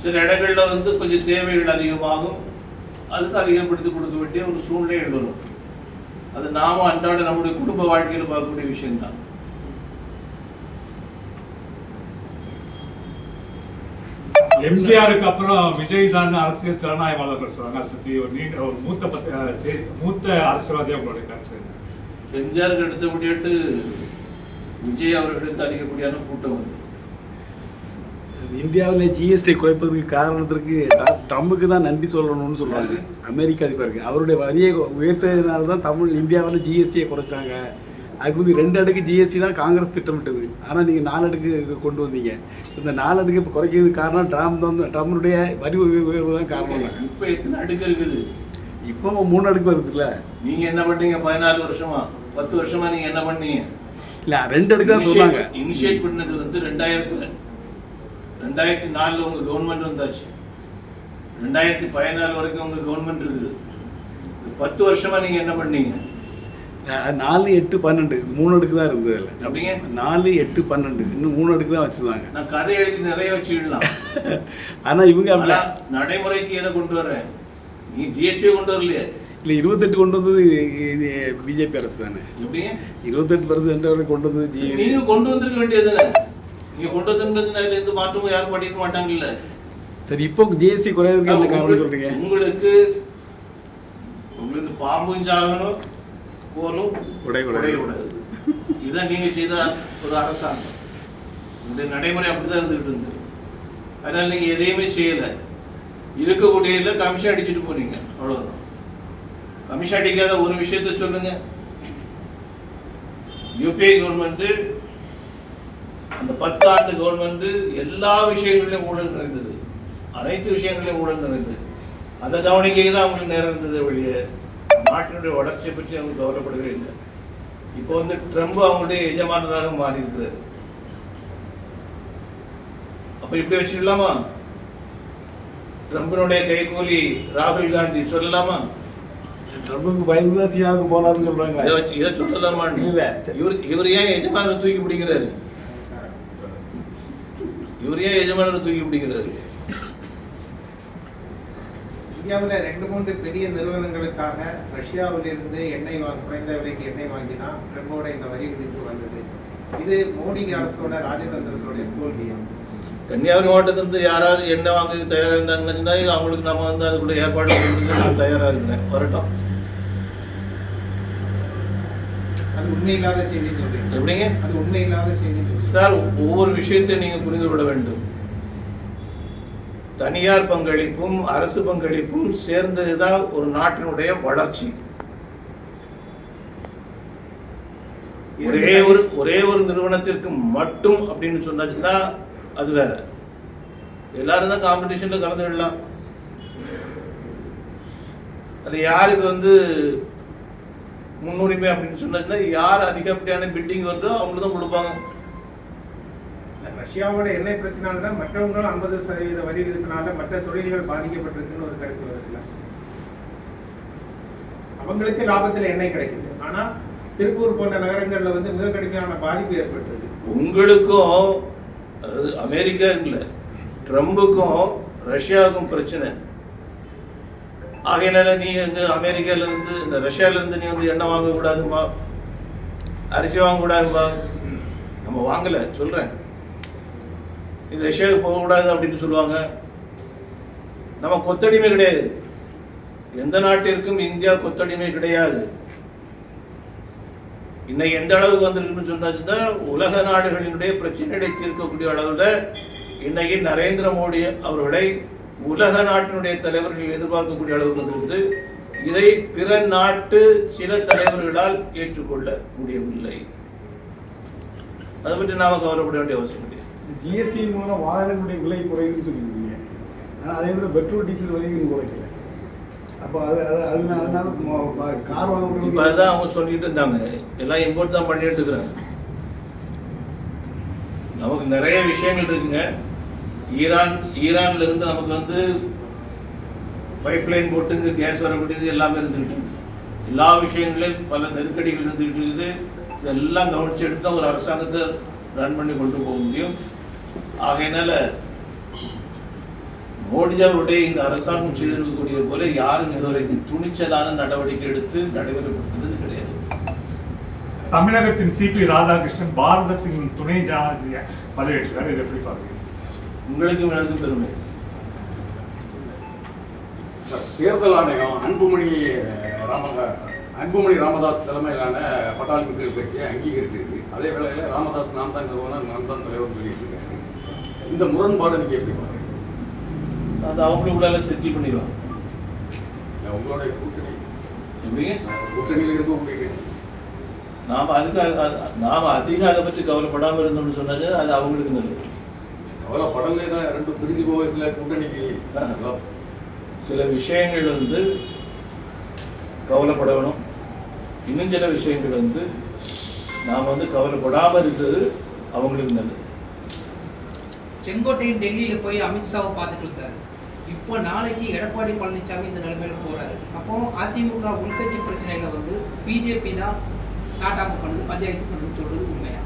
சில இடங்கள்ல வந்து கொஞ்சம் தேவைகள் அதிகமாகும், அதுக்கு அதிகப்படுத்தி கொடுக்க வேண்டிய ஒரு சூழ்நிலைகள் வரும். அது நாம அன்றாட நம்முடைய குடும்ப வாழ்க்கையில் பார்க்கக்கூடிய விஷயம்தான். எம்ஜிஆருக்கு அப்புறம் விஜய் தான் அரசியல் திறனாய்வாளர் சொல்றாங்க. அதை பத்தி ஒரு மூத்த அரசியல்வாதியா உங்களுடைய கருத்து? எம்ஜிஆருக்கு அடுத்தபடியாட்டு விஜய் அவர்களுக்கு அதிகப்படியான கூட்டம் வருது. இந்தியாவில் ஜிஎஸ்டி குறைப்பதற்கு காரணத்திற்கு ட்ரம்புக்கு தான் நன்றி சொல்லணும்னு சொல்லுவாங்க. அமெரிக்க அதிபருக்கு அவருடைய வரியை உயர்த்ததுனால தான் இந்தியாவில் ஜிஎஸ்டியை குறைச்சாங்க. அதுக்கு வந்து 2 அடுக்கு ஜிஎஸ்டி தான் காங்கிரஸ் திட்டமிட்டது. ஆனால் நீங்கள் 4 அடுக்கு கொண்டு வந்தீங்க. இந்த 4 அடுக்கு இப்போ குறைக்கிறதுக்கு காரணம் ட்ரம்புடைய வரி உயர்வு தான் காரணம். இப்போ எத்தனை அடுக்கு இருக்குது? இப்போ 3 அடுக்கு வருதுல்ல. நீங்கள் என்ன பண்ணீங்க 14 வருஷமா 10 வருஷமா நீங்கள் என்ன பண்ணீங்க? இல்லை 2 அடுக்கு தான் சொன்னாங்க. இனிஷியேட் பண்ணது வந்து 2004 உங்கள் கவர்மெண்ட் வந்தாச்சு. 2014 வரைக்கும் உங்கள் கவர்மெண்ட் இருக்குது. 10 வருஷமா நீங்கள் என்ன பண்ணீங்க? 4, 8, 12 3 அடுக்கு தான் இருந்தது. இல்லை அப்படிங்க 4, 8, 12 இன்னும் 3 அடுக்கு தான் வச்சுருந்தாங்க. நான் கதை எழுதி நிறைய வச்சுக்கலாம். ஆனால் இவங்க அப்படி நடைமுறைக்கு எதை கொண்டு வர்றேன்? நீ ஜிஎஸ்டியை கொண்டு வரலையே. இல்லை 28 கொண்டு வந்தது பிஜேபி அரசு தானே. எப்படிங்க 28% வரை கொண்டு வந்தது நீங்க கொண்டு வந்திருக்க வேண்டியது தானே. நீங்க கொண்டு வந்திருந்தது அதுல எந்த மாற்றமும் யாரும் பண்ணிக்க மாட்டாங்கல்ல. சரி இப்போ ஜிஎஸ்டி குறையதுக்கு என்ன காரணம் சொல்றீங்க? உங்களுக்கு பாம்பும் சாகணும் போலும் உடையக்கூடாது. இதான் நீங்க செய்த ஒரு அரசாங்கம். உங்களுடைய நடைமுறை அப்படிதான் இருந்துகிட்டு இருந்தது. அதனால நீங்க எதையுமே செய்யல. இருக்கக்கூடிய கமிஷன் அடிச்சுட்டு போறீங்க, அவ்வளவுதான். கமிஷன் அடிக்காத ஒரு விஷயத்த சொல்லுங்க. யூபிஏ கவர்மெண்ட் அந்த 10 ஆண்டு கவர்மெண்ட் எல்லா விஷயங்களிலும் ஊழல் நிறைந்தது. அனைத்து விஷயங்களிலும் ஊழல் நிறைந்தது. அதை கவனிக்க தான் அவங்களுக்கு நேரம் இருந்தது வழிய நாட்டினுடைய வளர்ச்சியை பற்றி அவங்க கவலைப்படவே இல்லை. இப்போ வந்து ட்ரம்ப் அவங்களுடைய எஜமானராக மாறி இருக்கிறார். அப்ப இப்படி வச்சுக்கலாமா? ட்ரம்பினுடைய கைகூலி ராகுல் காந்தி சொல்லலாமா? ட்ரம்புக்கு பயந்து தான் சீனாவுக்கு போனாருன்னு சொல்றாங்க. இதை சொல்லலாமா? இல்ல இவர் ஏன் எஜமானரை தூக்கி பிடிக்கிறாரு? இவர் ஏன் எஜமானரை தூக்கி பிடிக்கிறாரு? இந்தியாவில் 2-3 பெரிய நிறுவனங்களுக்காக ரஷ்யாவிலிருந்து எண்ணெய் குறைந்த விலைக்கு எண்ணெய் வாங்கி தான் ட்ரம்போட இந்த வரி விதிப்பு வந்தது. இது மோடி அரசோட ராஜதந்திரத்தோடைய தோல்வியா? கன்னியாகுமரி மாவட்டத்திலிருந்து யாராவது எண்ணெய் வாங்க தயாராக இருந்தாங்கன்னா அவங்களுக்கு நம்ம வந்து அதுக்குள்ள ஏற்பாடு நான் தயாராக இருக்கிறேன், வரட்டும். அது உண்மை இல்லாத செய்தி சொல்றீங்க. எப்படிங்க? அது உண்மை இல்லாத செய்தி சார். ஒவ்வொரு விஷயத்தையும் நீங்க புரிந்து கொள்ள வேண்டும். தனியார் பங்களிப்பும் அரசு பங்களிப்பும் சேர்ந்ததுதான் ஒரு நாட்டினுடைய வளர்ச்சி. ஒரே ஒரு நிறுவனத்திற்கு மட்டும் அப்படின்னு சொன்னாச்சுன்னா அது வேற. எல்லாரும் தான் காம்படிஷன்ல கலந்துடலாம். அது யாருக்கு வந்து முன்னுரிமை அப்படின்னு சொன்னாச்சுன்னா யார் அதிகப்படியான பில்டிங் வருதோ அவங்களுக்கு தான் கொடுப்பாங்க. ரஷ்யாவோட எண்ணெய் பிரச்சனால தான் மற்றவங்களும் 50% வரி விதிப்பினால மற்ற தொழில்கள் பாதிக்கப்பட்டிருக்குன்னு ஒரு கருத்து வருதுல்ல. அவங்களுக்கு லாபத்தில் எண்ணெய் கிடைக்குது, ஆனா திருப்பூர் போன்ற நகரங்கள்ல வந்து மிக கடுமையான பாதிப்பு ஏற்பட்டிருக்கு. உங்களுக்கும் அமெரிக்கா இல்ல, ட்ரம்புக்கும் ரஷ்யாவுக்கும் பிரச்சனை. ஆகையினால நீ வந்து அமெரிக்கால இருந்து இந்த ரஷ்யால இருந்து நீ வந்து எண்ணெய் வாங்க கூடாதுமா, அரிசி வாங்க கூடாதுமா. நம்ம வாங்கல சொல்றேன். நீ ரஷ்யாவுக்கு போகக்கூடாது அப்படின்னு சொல்லுவாங்க. நம்ம கொத்தடிமை கிடையாது. எந்த நாட்டிற்கும் இந்தியா கொத்தடிமை கிடையாது. இன்னைக்கு எந்த அளவுக்கு வந்திருக்குன்னு சொன்னாச்சுன்னா உலக நாடுகளினுடைய பிரச்சனைகளை தீர்க்கக்கூடிய அளவில் இன்னைக்கு நரேந்திர மோடி அவர்களை உலக நாட்டினுடைய தலைவர்கள் எதிர்பார்க்கக்கூடிய அளவுக்கு வந்திருக்குது. இதை பிற நாட்டு சில தலைவர்களால் ஏற்றுக்கொள்ள முடியவில்லை. அதை பற்றி நாம கவலைப்பட வேண்டிய அவசியம் கிடையாது. ஜிஎஸ்டி மூலம் வாகனங்களுடைய விலை குறையுதுன்னு சொல்லியிருக்கீங்க. ஆனால் அதே விட பெட்ரோல் டீசல் விலையும் குறைக்கல. அப்போ அதனால கார் வாங்க இப்போ அதுதான் அவங்க சொல்லிட்டு இருந்தாங்க, எல்லாம் இம்போர்ட் தான் பண்ணிட்டு இருக்கிறாங்க. நமக்கு நிறைய விஷயங்கள் இருக்குங்க. ஈரான்ல இருந்து நமக்கு வந்து பைப்லைன் போட்டு இங்கே கேஸ் வரக்கூடியது எல்லாமே இருந்துகிட்டு இருக்குது. எல்லா விஷயங்களிலும் பல நெருக்கடிகள் இருந்துகிட்டு இருக்குது. இதெல்லாம் கவனிச்சு எடுத்து ஒரு அரசாங்கத்தை ரன் பண்ணி கொண்டு போக முடியும். ஆகையினால மோடி அவருடைய இந்த அரசாங்கம் செய்திருக்கக்கூடிய போல யாரும் இதுவரைக்கும் துணிச்சலான நடவடிக்கை எடுத்து நடைமுறைப்படுத்துறது கிடையாது. தமிழகத்தின் சிபி ராதாகிருஷ்ணன் பாரதத்தின் துணை ஜனாதிபதி பதவியேற்றார். இதை எப்படி பார்க்குறீங்க? உங்களுக்கும் எனக்கும் பெருமை. தேர்தல் ஆணையம் அன்புமணி ராமதாஸ் தலைமையிலான பட்டாளி மக்கள் கட்சியை அங்கீகரிச்சிருக்கு. அதே வேளையில் ராமதாஸ் நாம் தான் நிறுவனர், நாம் தான் தலைவர் சொல்லிட்டு இருக்காரு. இந்த முரண்பாடு நீங்க எப்படி பாருங்க? அது அவங்களுக்குள்ள செட்டில் பண்ணிடுவாங்க. உங்களுடைய கூட்டணி எப்படிங்க? கூட்டணியில் இருக்கக்கூடிய நாம் அதிகம் அதை பற்றி கவலைப்படாமல் இருந்தோம்னு சொன்னாங்க, அது அவங்களுக்கு நல்லது. கவலைப்படலைன்னா ரெண்டு பிரிஞ்சு போவதில்லை கூட்டணிக்கு. சில விஷயங்கள் வந்து கவலைப்படணும், இன்னும் சில விஷயங்கள் வந்து நாம் வந்து கவலைப்படாமல் இருக்கிறது அவங்களுக்கு நல்லது. செங்கோட்டையின் டெல்லியில போய் அமித்ஷாவை பார்த்துட்டு இருக்காரு. இப்போ நாளைக்கு எடப்பாடி பழனிசாமி இந்த நிலைமையில போறாரு. அப்போ அதிமுக உள்கட்சி பிரச்சனையில வந்து பிஜேபி தான் நாட்டாம பண்ணுது, பஞ்சாயத்து பண்ணுதுன்னு சொல்றது உண்மையா?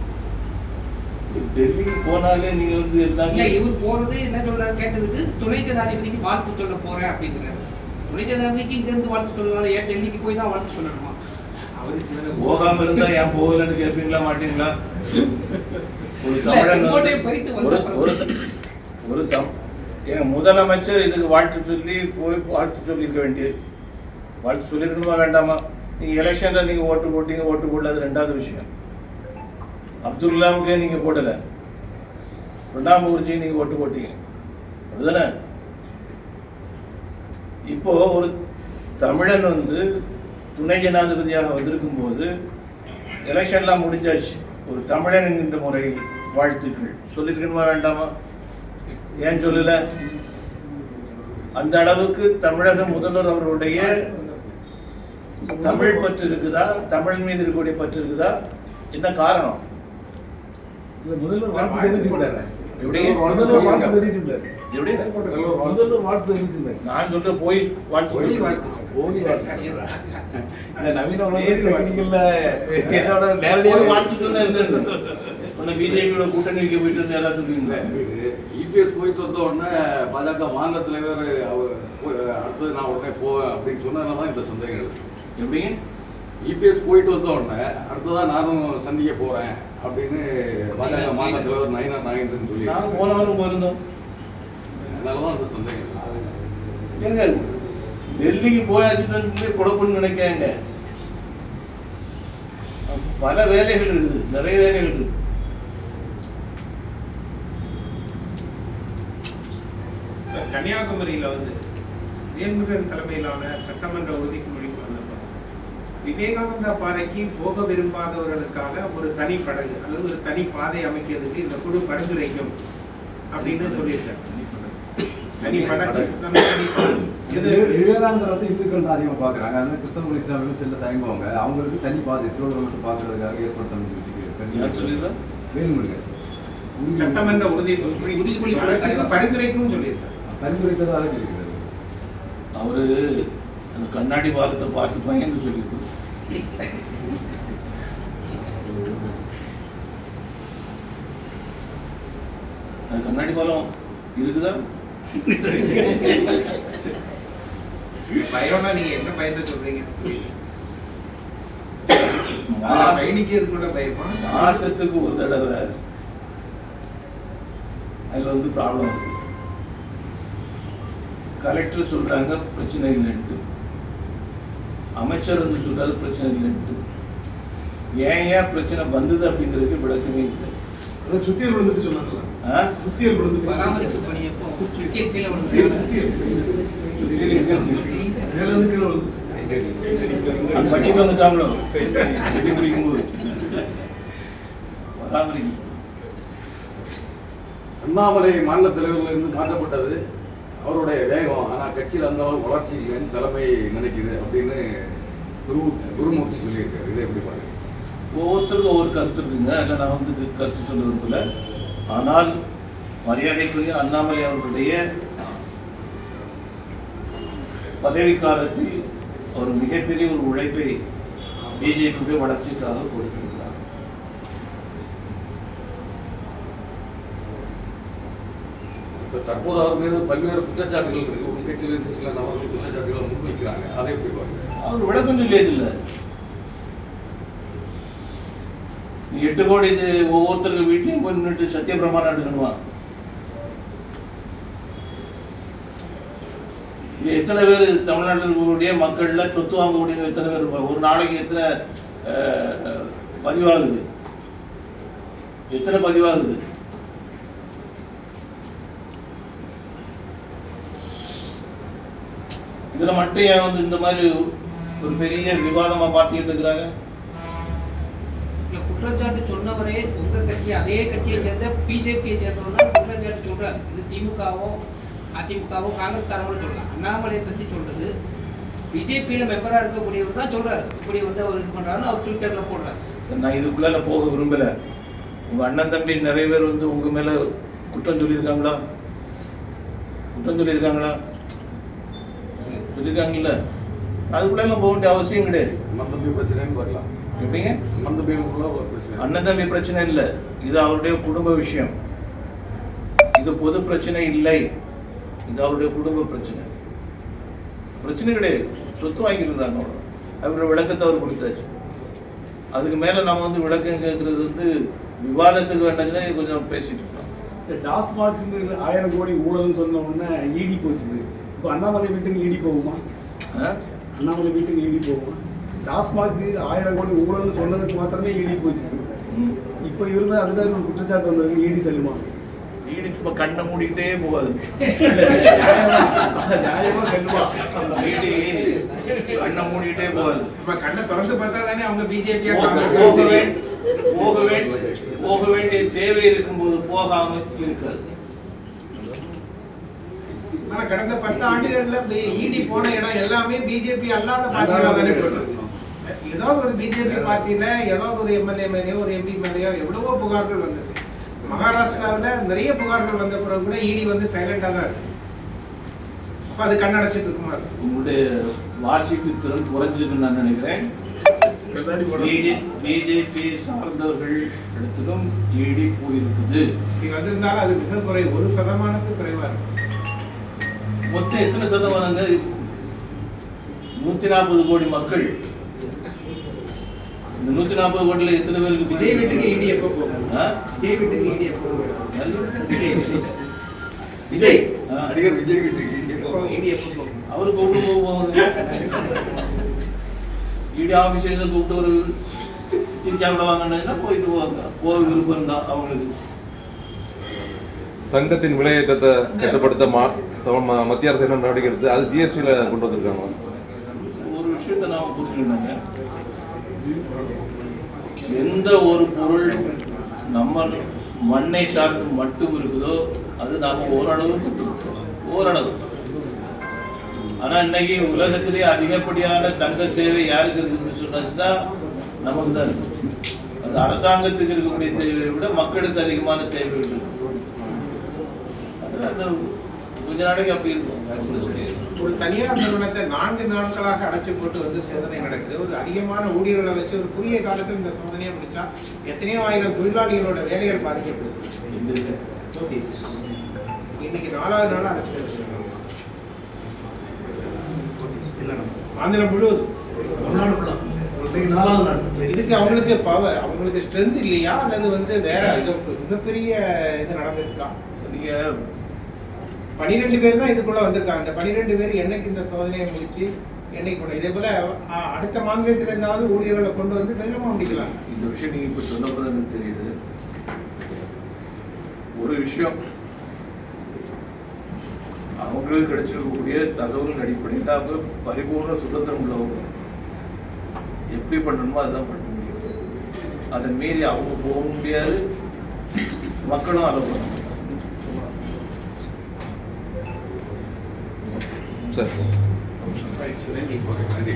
டெல்லிக்கு போனாலே நீங்க வந்து இல்ல, எல்லாமே இவர் போறது என்ன சொல்றாரு கேட்டதுக்கு துணை ஜனாதிபதிக்கு வாழ்த்து சொல்ல போறேன் அப்படிங்கிறாரு. துணை ஜனாதிபதிக்கு இங்க இருந்து வாழ்த்து சொல்லலாம், ஏன் டெல்லிக்கு போய் தான் வாழ்த்து சொல்லணுமா? அவரு சிவனை போகாம இருந்தா ஏன் போகலன்னு கேட்பீங்களா மாட்டீங்களா? ஒரு தமிழன் செங்கோட்டை வந்து போயிட்டு ஒரு என் முதலமைச்சர் இதுக்கு வாழ்த்து சொல்லி போய் வாழ்த்து சொல்லியிருக்க வேண்டியது. வாழ்த்து சொல்லியிருக்கணுமா வேண்டாமா? நீங்க எலெக்ஷன்ல நீங்க ஓட்டு போட்டீங்க, ஓட்டு போடல, அது ரெண்டாவது விஷயம். அப்துல்லாவுக்கே நீங்க போடல, பிரணாப் முகர்ஜி நீங்க ஓட்டு போட்டீங்க, அதுதானே? இப்போ ஒரு தமிழன் வந்து துணை ஜனாதிபதியாக வந்திருக்கும் போது எலெக்ஷன்லாம் முடிஞ்சாச்சு, ஒரு தமிழன் என்கின்ற முறையில் வாழ்த்துக்கள் சொல்லியிருக்கணுமா வேண்டாமா? ஏன் சொல்லல? அந்த அளவுக்கு தமிழக முதல்வர் அவருடைய தமிழ் பற்று இருக்குதா, தமிழ் மீது இருக்கக்கூடிய பற்று இருக்குதா? என்ன காரணம்? முதல்வர் வாழ்த்து தெரிவிச்சிருந்தாரு. எப்படி? முதல்வர் வாழ்த்து தெரிவிச்சிருந்தாரு. எப்படி? முதல்வர் வாழ்த்து தெரிவிச்சிருந்தாரு. நான் சொல்ற போய் வாழ்த்து போய் வாழ்த்து இந்த நவீன உலகத்துல என்னோட நேரடியாக வாழ்த்து சொன்னா என்ன? பிஜேபியோட கூட்டணி வைக்க போயிட்டு இருந்து எல்லாம் சொல்லுவீங்களா? இபிஎஸ் போயிட்டு வந்த உடனே பாஜக மாநில தலைவர் அடுத்தது நான் உடனே போவேன் அப்படின்னு சொன்னதுனால தான் இந்த சந்தேகங்கள். எப்படிங்க? இபிஎஸ் போயிட்டு வந்த உடனே அடுத்ததான் நானும் சந்திக்க போறேன் அப்படின்னு பாஜக மாநில தலைவர் நயினார் நாகேந்திரன் சொல்லி நாங்கள் போன வாரம் போயிருந்தோம். அதனாலதான் அந்த சந்தேகம். ஏங்க டெல்லிக்கு போயாச்சுன்னு கொடுப்புன்னு நினைக்காங்க. பல வேலைகள் இருக்குது, நிறைய வேலைகள் இருக்குது. கன்னியாகுமரியில வந்து வேல்முருகன் தலைமையிலான சட்டமன்ற உறுதிக்குழுக்கு வந்தப்போ விவேகானந்தா பாறைக்கு போக விரும்பாதவர்களுக்காக ஒரு தனி படகு அல்லது ஒரு தனி பாதை அமைக்கிறதுக்கு இந்த குழு பரிந்துரைக்கும் அப்படின்னு சொல்லியிருக்காரு. தனி படகு விவேகானந்தர் வந்து இந்துக்கள் தான் அதிகமாக பார்க்குறாங்க, அதனால கிறிஸ்தவ இஸ்லாமியர்கள் செல்ல தயங்குவாங்க. அவங்களுக்கு தனி பாதை திருவள்ளுவர் மட்டும் பார்க்கறதுக்காக ஏற்படுத்த வேல்முருகன் சட்டமன்ற உறுதிக்குழு பரிந்துரைக்கும் சொல்லியிருக்காரு. பரிந்துரைத்ததாக இருக்கிறது. அவரு அந்த கண்ணாடி பாலத்தை பார்த்து பயந்து சொல்லிட்டு கண்ணாடி பாலம் இருக்குதா? பயம்னா நீங்க என்ன பயத்தை சொல்றீங்க? பயணிக்கிறதுக்குள்ள பயமா? மாசத்துக்கு ஒரு தடவை அதுல வந்து ப்ராப்ளம் இருக்கு. கலெக்டர் சொல்றாங்க பிரச்சனை இல்லைன்ட்டு, அமைச்சர் வந்து சொல்றாரு பிரச்சனை இல்லைன்ட்டு. ஏன் பிரச்சனை வந்தது அப்படிங்கிறதுக்கு விளக்கமே இல்லை. அதை சுத்தியல் விழுந்துட்டு சொன்னாங்கல்ல, சுத்தியல் விழுந்துட்டு பராமரிப்பு பணி எப்போ சுத்தியல் கீழே விழுந்து அந்த பட்சிக்கு வந்துட்டாங்களோ கட்டி பிடிக்கும்போது பராமரிப்பு. அண்ணாமலை மாநில தலைவர்கள் இருந்து மாற்றப்பட்டது அவருடைய வேகம், ஆனால் கட்சியில் அந்த அளவுக்கு வளர்ச்சி இல்லைன்னு தலைமை நினைக்குது அப்படின்னு குருமூர்த்தி சொல்லியிருக்காரு. இதை எப்படி பாருங்க? ஒவ்வொருத்தருக்கும் ஒவ்வொரு கருத்து இருக்குங்க, அதில் நான் வந்து கருத்து சொல்ல விரும்பல. ஆனால் மரியாதைக்குரிய அண்ணாமலை அவர்களுடைய பதவி காலத்தில் ஒரு மிகப்பெரிய ஒரு உழைப்பை பிஜேபியுடைய வளர்ச்சிக்காக கொடுத்திருக்கிறார். இப்போ தற்போது அவர் மீது பல்வேறு குற்றச்சாட்டுகள் இருக்கு. உங்க கட்சியில் இருந்து சில நபர்கள் குற்றச்சாட்டுகளை முன்வைக்கிறாங்க. அதை எப்படி பாருங்க? அவர் விளக்கம் சொல்லியதில்லை. நீ 8 கோடி இது ஒவ்வொருத்தருக்கு வீட்லையும் போய் நின்றுட்டு சத்திய பிரமாணம் எடுக்கணுமா? இங்கே எத்தனை பேர் தமிழ்நாட்டில் இருக்கக்கூடிய மக்கள்ல சொத்து வாங்கக்கூடிய எத்தனை பேர் இருப்பாங்க? ஒரு நாளைக்கு எத்தனை பதிவாகுது? எத்தனை பதிவாகுது? இதுல மட்டும் ஏன் வந்து இந்த மாதிரி ஒரு பெரிய விவாதமா பார்த்துக்கிட்டு இருக்கிறாங்க? குற்றச்சாட்டு சொன்னவரே உங்க கட்சி அதே கட்சியை சேர்ந்த பிஜேபியை சேர்ந்தவங்க குற்றச்சாட்டு சொல்றாரு. இது திமுகவோ அதிமுகவோ காங்கிரஸ்காரங்களும் சொல்றாங்க. அண்ணாமலையை பத்தி சொல்றது பிஜேபியில மெம்பரா இருக்கக்கூடியவர் தான் சொல்றாரு. இப்படி வந்து அவர் இது பண்றாருன்னு அவர் ட்விட்டர்ல போடுறாரு. நான் இதுக்குள்ள போக விரும்பல. உங்க அண்ணன் தம்பி நிறைய பேர் வந்து உங்க மேல குற்றம் சொல்லியிருக்காங்களா? சொல்லியிருக்காங்கல்ல, அதுக்குள்ள போக வேண்டிய அவசியம் கிடையாது. அண்ணன் தம்பி பிரச்சனைன்னு பார்க்கலாம். எப்படிங்க? அண்ணன் தம்பி பிரச்சனை இல்லை, இது அவருடைய குடும்ப விஷயம். இது பொது பிரச்சனை இல்லை, இது அவருடைய குடும்ப பிரச்சனை. பிரச்சனை கிடையாது, சொத்து வாங்கியிருந்தாங்க, அவருடைய விளக்கத்தை அவர் கொடுத்தாச்சு. அதுக்கு மேல நம்ம வந்து விளக்கம் கேட்கறது வந்து விவாதத்துக்கு வேண்டாம்னா கொஞ்சம் பேசிட்டு இருக்கோம். டாஸ்மாக் 1000 கோடி ஊழல்னு சொன்ன உடனே ஈடி போச்சுது. இப்போ அண்ணாமலை வீட்டுக்கு ஈடி போகுமா? அண்ணாமலை வீட்டுக்கு ஈடி போகுமா? டாஸ்மாக் 1000 கோடி ஊழல்னு சொன்னதுக்கு மாத்திரமே ஈடி போச்சு. இப்போ இருந்தால் அதுக்காக ஒரு குற்றச்சாட்டு வந்ததுக்கு ஈடி செல்லுமா? ஈடி சும்மா கண்ணை மூடிக்கிட்டே போகாது. நியாயமா செல்லுமா? ஈடி கண்ணை மூடிக்கிட்டே போகாது. இப்ப கண்ணை திறந்து பார்த்தா தானே அவங்க பிஜேபி போக வேண்டிய தேவை இருக்கும்போது போகாம இருக்காது. ஆனா கடந்த 10 ஆண்டுகள்ல ஈடி போன இடம் எல்லாமே பிஜேபி அல்லாத பார்ட்டிகளா தானே போயிருக்கு. ஏதாவது ஒரு பிஜேபி பார்ட்டியில ஏதாவது ஒரு எம்எல்ஏ மேலேயோ ஒரு எம்பி மேலேயோ எவ்வளவோ புகார்கள் வந்தது. மகாராஷ்டிராவில் நிறைய புகார்கள் வந்த பிறகு கூட ஈடி வந்து சைலண்டா தான் இருக்கு. அப்ப அது கண்ணடைச்சிட்டு இருக்குமா? உங்களுடைய வாசிப்பு திறன் குறைஞ்சிருக்குன்னு நான் நினைக்கிறேன். பிஜேபி சார்ந்தவர்கள் இடத்திலும் ஈடி போயிருக்குது. நீங்க வந்திருந்தாலும் அது மிக குறை, 1% குறைவா இருக்கு. மொத்தம் எத்தனை சதமானங்க? 140 கோடி மக்கள். இந்த 140 கோடியில எத்தனை பேருக்கு விஜய் வீட்டுக்கு ஈடி எப்போ போகும்? விஜய் வீட்டுக்கு ஈடி எப்போ போகும்? விஜய் நடிகர் விஜய் வீட்டுக்கு ஈடி எப்போ போகும்? அவரு கூப்பிட்டு போவாங்க. ஈடி ஆபீஸர்ஸை கூப்பிட்டு ஒரு சாப்பிட வாங்கினா போயிட்டு போவாங்க. போக விருப்பம் இருந்தா அவங்களுக்கு. தங்கத்தின் விலையேற்றத்தை கட்டுப்படுத்த மத்திய அரசு என்ன நடவடிக்கை எடுத்து அது ஜிஎஸ்டியில கொண்டு வந்திருக்காங்க. ஒரு விஷயத்தை நாம புரிஞ்சுக்கணுங்க, எந்த ஒரு பொருள் நம்ம மண்ணை சார்ந்து மட்டும் இருக்குதோ அது நாம ஓரளவு. ஆனா இன்னைக்கு உலகத்திலே அதிகப்படியான தங்க தேவை யாருக்கு இருக்குதுன்னு சொன்னதுதான் நமக்கு தான் இருக்கு. அது அரசாங்கத்துக்கு இருக்கக்கூடிய தேவையை விட மக்களுக்கு அதிகமான தேவை இருக்கு. அது கொஞ்ச நாளைக்கு அப்படி இருக்கும். ஒரு தனியார் நிறுவனத்தை 4 நாட்களாக அடைச்சு போட்டு வந்து சோதனை நடக்குது. ஒரு அதிகமான ஊழியர்களை வச்சு ஒரு குறுகிய காலத்தில் இந்த சோதனையை முடிச்சா எத்தனையோ ஆயிரம் தொழிலாளிகளோட வேலைகள் பாதிக்கப்படுது. இன்னைக்கு 4வது நாள் அடைச்சிட்டு ஆந்திரம் முழுவதும், இதுக்கு அவங்களுக்கு பவர், அவங்களுக்கு ஸ்ட்ரென்த் இல்லையா அல்லது வந்து வேற மிகப்பெரிய இது நடந்திருக்கா? நீங்க 12 பேர் தான் இதுக்குள்ள வந்திருக்காங்க. இந்த 12 பேர் என்னைக்கு இந்த சோதனையை முடிச்சு என்னைக்கு கூட இதே போல அடுத்த மாநிலத்தில் இருந்தாலும் ஊழியர்களை கொண்டு வந்து வேகமா முடிக்கலாம். இந்த விஷயம் நீங்க இப்ப சொன்னப்பதான் எனக்கு தெரியுது. ஒரு விஷயம், அவங்களுக்கு கிடைச்சிருக்கக்கூடிய தகவல் அடிப்படையில் அவங்க பரிபூர்ண சுதந்திரம் உள்ளவங்க. எப்படி பண்ணணுமோ அதுதான் பண்ண முடியும். அதை மீறி அவங்க போக முடியாது, மக்களும் அதை பண்ண முடியும். சரி. நன்றி.